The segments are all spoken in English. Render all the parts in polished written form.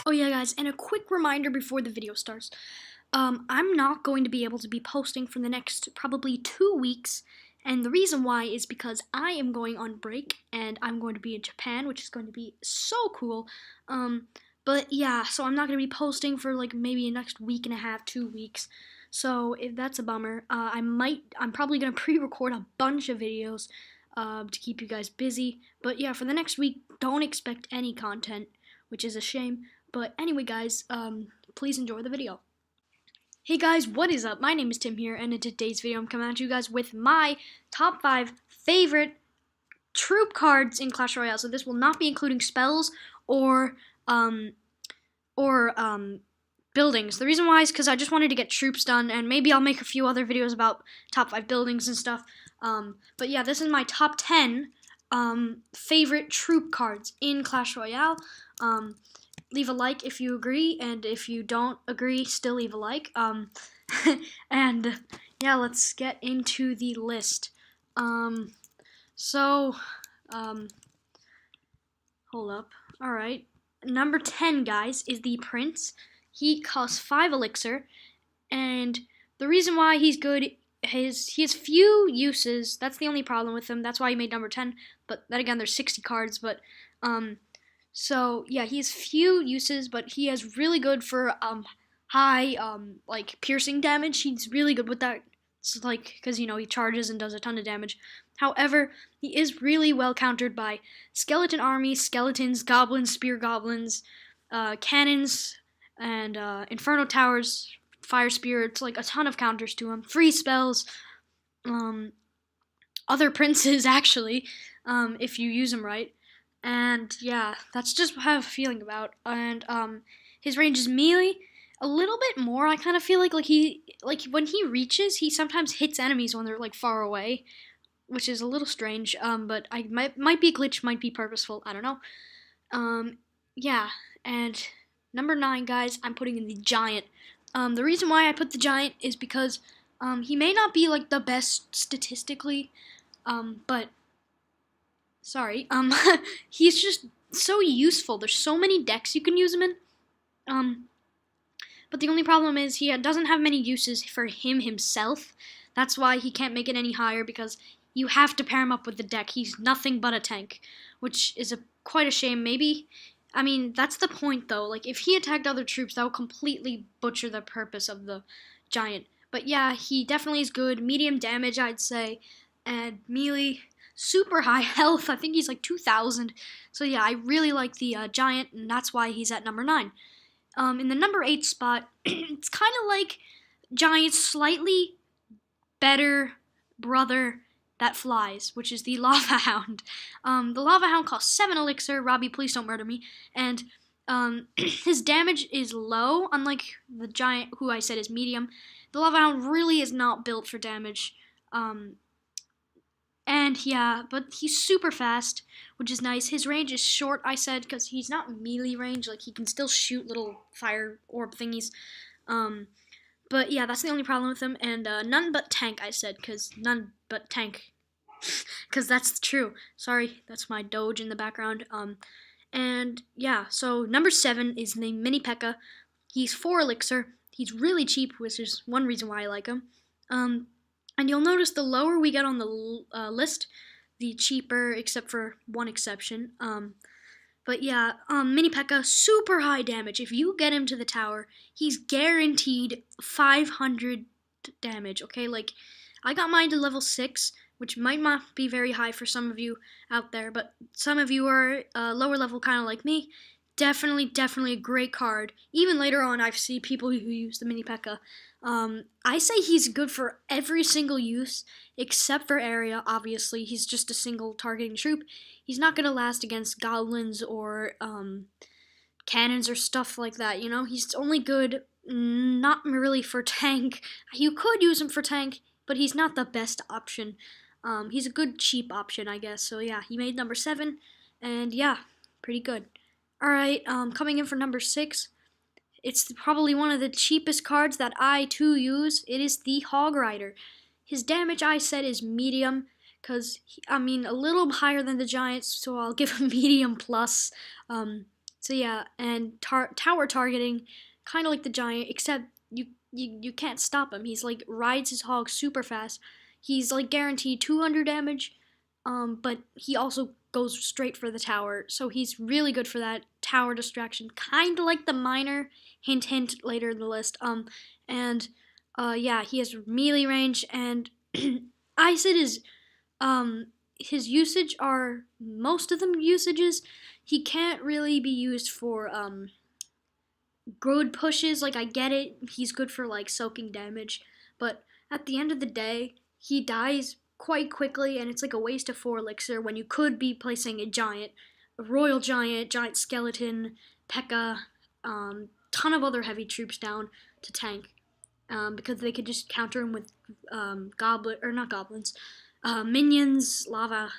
Oh yeah, guys, and a quick reminder before the video starts. I'm not going to be able to be posting for the next probably 2 weeks, and the reason why is because I am going on break, and I'm going to be in Japan, which is going to be so cool. But yeah, so I'm not going to be posting for like maybe the next week and a half, 2 weeks. So if that's a bummer, I'm probably going to pre-record a bunch of videos to keep you guys busy. But yeah, for the next week, don't expect any content, which is a shame. But anyway, guys, please enjoy the video. Hey guys, what is up? My name is Tim here, and in today's video, I'm coming at you guys with my top 5 favorite troop cards in Clash Royale. So this will not be including spells or um, buildings. The reason why is because I just wanted to get troops done, and maybe I'll make a few other videos about top 5 buildings and stuff. But yeah, this is my top 10 favorite troop cards in Clash Royale. Leave a like if you agree, and if you don't agree, still leave a like. And yeah, let's get into the list. So, hold up. Alright. Number 10, guys, is the Prince. He costs 5 elixir, and the reason why he's good is he has few uses. That's the only problem with him. That's why he made number 10. But then again, there's 60 cards, but so yeah, he has few uses, but he has really good for high like piercing damage. He's really good with that. It's like because he charges and does a ton of damage. However, he is really well countered by skeleton armies, skeletons, goblins, spear goblins, cannons, and inferno towers, fire spirits. Like a ton of counters to him. Free spells, other princes actually, if you use them right. And yeah, that's just what I have a feeling about. And his range is melee, a little bit more. I kind of feel like when he reaches, he sometimes hits enemies when they're like far away, which is a little strange. But I might be a glitch, might be purposeful. I don't know. Yeah, and number 9, guys, I'm putting in the giant. The reason why I put the giant is because he may not be like the best statistically, but sorry. He's just so useful. There's so many decks you can use him in. But the only problem is he doesn't have many uses for him himself. That's why he can't make it any higher, because you have to pair him up with the deck. He's nothing but a tank, which is quite a shame. Maybe, I mean, that's the point though. Like, if he attacked other troops, that would completely butcher the purpose of the giant. But yeah, he definitely is good. Medium damage, I'd say, and melee. Super high health. I think he's like 2,000. So yeah, I really like the giant, and that's why he's at number 9. In the number 8 spot, it's kind of like giant's slightly better brother that flies, which is the Lava Hound. The Lava Hound costs 7 elixir. Robbie, please don't murder me. And his damage is low, unlike the giant, who I said is medium. The Lava Hound really is not built for damage. And yeah, but he's super fast, which is nice. His range is short, I said, because he's not melee range. Like, he can still shoot little fire orb thingies. But yeah, that's the only problem with him. And none but tank, I said, because none but tank. Because that's true. Sorry, that's my Doge in the background. And yeah, so number 7 is the Mini P.E.K.K.A. He's 4 elixir. He's really cheap, which is one reason why I like him. And you'll notice the lower we get on the list, the cheaper, except for one exception. But yeah, Mini P.E.K.K.A, super high damage. If you get him to the tower, he's guaranteed 500 damage, okay? Like, I got mine to level 6, which might not be very high for some of you out there, but some of you are lower level kind of like me. Definitely a great card. Even later on, I've seen people who use the Mini P.E.K.K.A. I say he's good for every single use, except for area, obviously. He's just a single targeting troop. He's not going to last against goblins or cannons or stuff like that, you know? He's only good, not really for tank. You could use him for tank, but he's not the best option. He's a good cheap option, I guess. So yeah, he made number 7, and yeah, pretty good. Alright, coming in for number 6, it's probably one of the cheapest cards that I too use. It is the Hog Rider. His damage, I said, is medium, because, a little higher than the Giants, so I'll give him medium plus. So yeah, and tower targeting, kind of like the giant, except you can't stop him. He's like rides his hog super fast. He's like guaranteed 200 damage, but he also goes straight for the tower. So he's really good for that tower distraction, kind of like the miner. Hint, hint. Later in the list. And yeah, he has melee range, and Isid is his usage are most of them usages. He can't really be used for good pushes. Like I get it, he's good for like soaking damage, but at the end of the day, he dies quite quickly, and it's like a waste of 4 elixir when you could be placing a giant, a royal giant, giant skeleton, P.E.K.K.A, ton of other heavy troops down to tank. Because they could just counter him with goblin or not goblins, minions, lava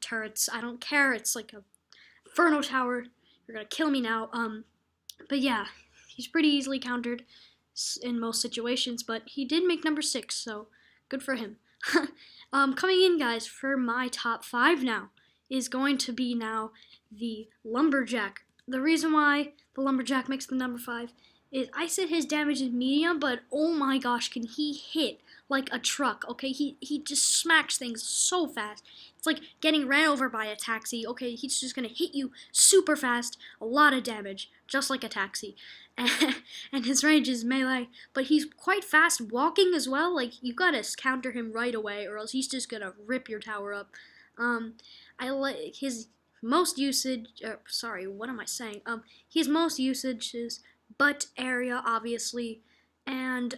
turrets. I don't care. It's like a inferno tower. You're gonna kill me now. But yeah, he's pretty easily countered in most situations. But he did make number 6, so good for him. Coming in, guys, for my top 5 now is going to be now the lumberjack. The reason why the lumberjack makes the number 5 is I said his damage is medium, but oh my gosh, can he hit like a truck? Okay, he just smacks things so fast. It's like getting ran over by a taxi. Okay, he's just gonna hit you super fast, a lot of damage, just like a taxi. And his range is melee, but he's quite fast walking as well. Like you gotta counter him right away, or else he's just gonna rip your tower up. I like his most usage. Sorry, what am I saying? His most usage is butt area, obviously, and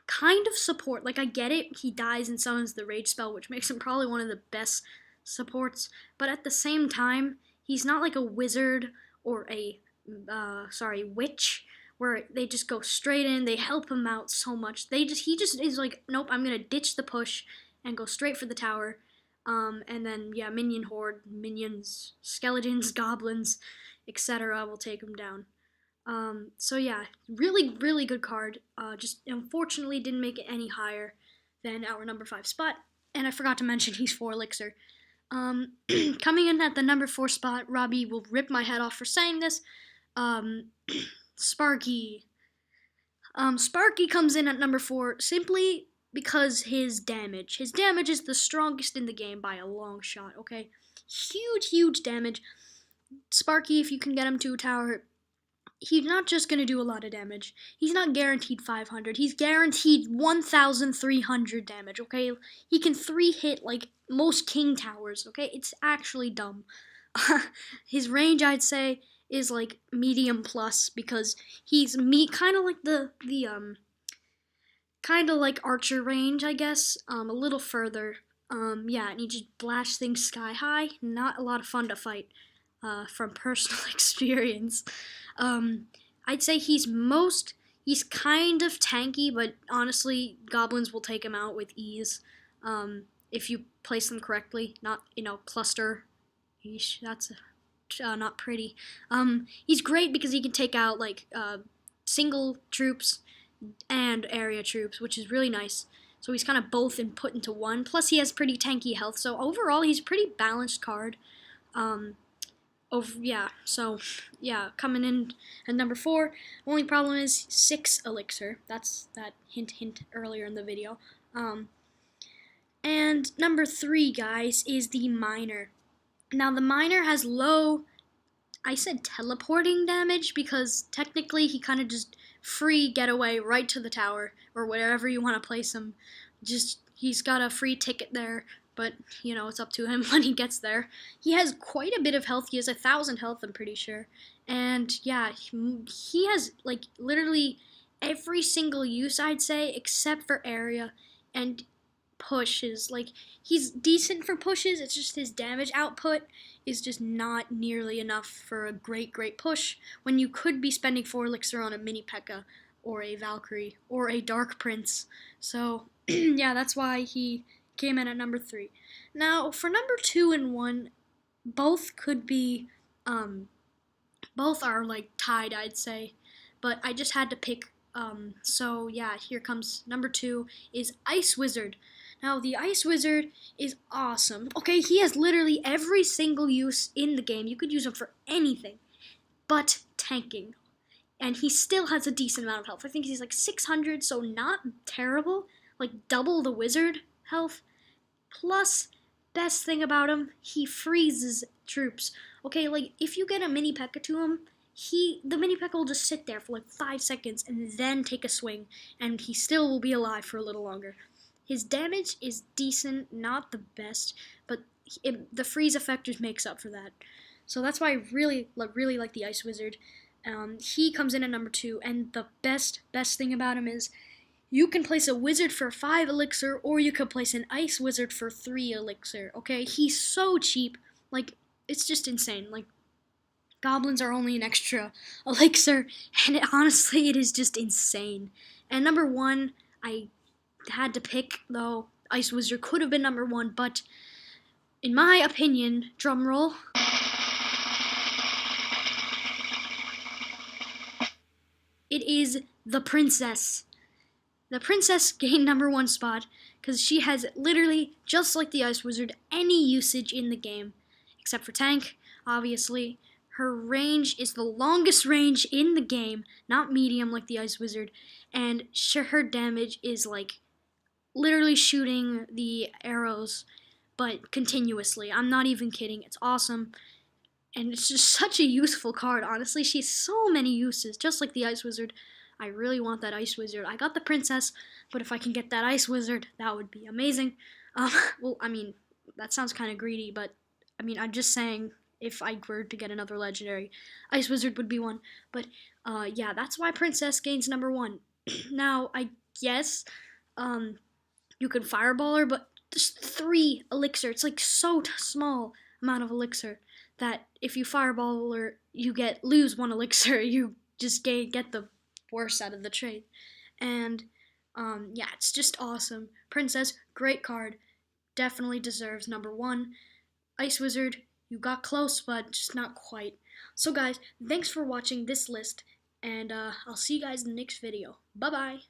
kind of support. Like I get it, he dies and summons the rage spell, which makes him probably one of the best supports. But at the same time, he's not like a wizard or a witch, where they just go straight in. They help him out so much. He just is like, nope, I'm gonna ditch the push and go straight for the tower. And then yeah, minion horde, minions, skeletons, goblins, etc. will take him down. So yeah, really, really good card. Just unfortunately didn't make it any higher than our number 5 spot. And I forgot to mention he's 4 elixir. Coming in at the number 4 spot, Robbie will rip my head off for saying this. Sparky. Sparky comes in at number 4 simply because his damage. His damage is the strongest in the game by a long shot, okay? Huge, huge damage. Sparky, if you can get him to a tower, he's not just going to do a lot of damage. He's not guaranteed 500. He's guaranteed 1,300 damage, okay? He can 3-hit, like, most king towers, okay? It's actually dumb. His range, I'd say, is, like, medium plus, because he's kind of like kind of like archer range, I guess, a little further. Yeah, and he just blasts things sky high. Not a lot of fun to fight, from personal experience. I'd say he's kind of tanky, but honestly, goblins will take him out with ease, if you place them correctly, not, cluster. Yeesh, that's not pretty. He's great because he can take out, like, single troops and area troops, which is really nice. So he's kind of both put into one. Plus, he has pretty tanky health, so overall, he's a pretty balanced card. Coming in at number 4. Only problem is 6 elixir. That's that hint earlier in the video. And number 3, guys, is the miner. Now the miner has low, I said teleporting damage because technically he kind of just free getaway right to the tower or wherever you want to place him. He's got a free ticket there. But, it's up to him when he gets there. He has quite a bit of health. He has 1,000 health, I'm pretty sure. And, yeah, he has, like, literally every single use, I'd say, except for area and pushes. Like, he's decent for pushes. It's just his damage output is just not nearly enough for a great, great push when you could be spending 4 elixir on a mini P.E.K.K.A or a Valkyrie or a Dark Prince. So, yeah, that's why he came in at number 3. Now, for number 2 and 1, both could be, both are, like, tied, I'd say. But I just had to pick, so, yeah, here comes number 2, is Ice Wizard. Now, the Ice Wizard is awesome. Okay, he has literally every single use in the game. You could use him for anything. but tanking. And he still has a decent amount of health. I think he's like 600, so not terrible. Like double the wizard health. Plus, best thing about him, he freezes troops. Okay, like if you get a mini P.E.K.K.A to him, the mini P.E.K.K.A will just sit there for like 5 seconds and then take a swing, and he still will be alive for a little longer. His damage is decent, not the best, but the freeze effect just makes up for that. So that's why I really like the Ice Wizard. He comes in at number 2, and the best thing about him is you can place a wizard for 5 elixir, or you could place an ice wizard for 3 elixir. Okay, he's so cheap. Like, it's just insane. Like, goblins are only an extra elixir, and honestly, it is just insane. And number 1, I had to pick, though. Ice wizard could have been number 1, but in my opinion, drum roll, it is the princess. The princess gained number 1 spot because she has literally, just like the Ice Wizard, any usage in the game. Except for tank, obviously. Her range is the longest range in the game, not medium like the Ice Wizard. And her damage is like literally shooting the arrows, but continuously. I'm not even kidding. It's awesome. And it's just such a useful card, honestly. She has so many uses, just like the Ice Wizard. I really want that Ice Wizard. I got the Princess, but if I can get that Ice Wizard, that would be amazing. Well, I mean, that sounds kind of greedy, but, I mean, I'm just saying, if I were to get another Legendary, Ice Wizard would be one. But, yeah, that's why Princess gains number 1. Now, I guess, you could Fireball her, but just 3 elixir. It's, like, so small amount of elixir that if you Fireball her, you lose 1 elixir. You just get the worst out of the trade. And yeah, it's just awesome. Princess, great card, definitely deserves number 1. Ice Wizard, you got close, but just not quite. So guys, thanks for watching this list, and I'll see you guys in the next video. Bye bye.